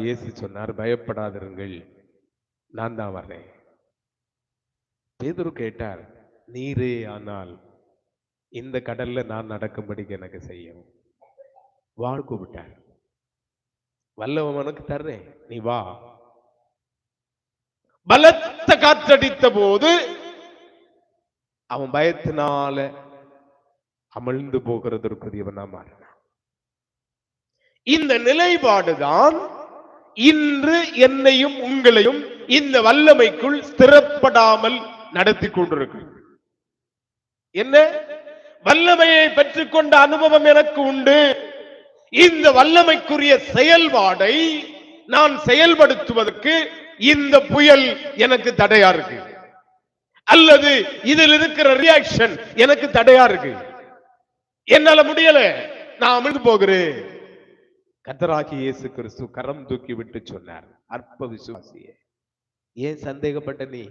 இயேசு சொன்னார், பயப்படாதிருங்கள், நான் தான் வர்றேன். பேதுரு கேட்டார், நீரே ஆனால் இந்த கடல்ல நான் நடக்கும்படிக்கு எனக்கு செய்யும். வான்னு கூப்பிட்டார். வல்லவன் உனக்கு தர்றேன், நீ வா. பலத்த காற்றடித்த போது அவன் பயத்தினால அமிழ்ந்து போகிறதற்குரியவனா மாறினான். இந்த நிலைப்பாடுதான் இன்று என்னையும் உங்களையும் இந்த வல்லமைக்குள் ஸ்திரப்படாமல் நடத்தி கொண்டிருக்கிறது. என்ன? வல்லமையை பெற்றுக்கொண்ட அனுபவம் எனக்கு உண்டு. இந்த வல்லமைக்குரிய செயல்பாடை நான் செயல்படுத்துவதற்கு இந்த புயல் எனக்கு தடையா இருக்கு, அல்லது இதில் இருக்கிற ரியாக்ஷன் எனக்கு தடையா இருக்கு, என்னால முடியல, நான் அமிழ்ந்து போகிறேன். கர்த்தராகிய இயேசு கிறிஸ்து கரம் தூக்கி விட்டு சொன்னார், அற்ப விசுவாசியே, ஏன் சந்தேகப்பட்ட நீ?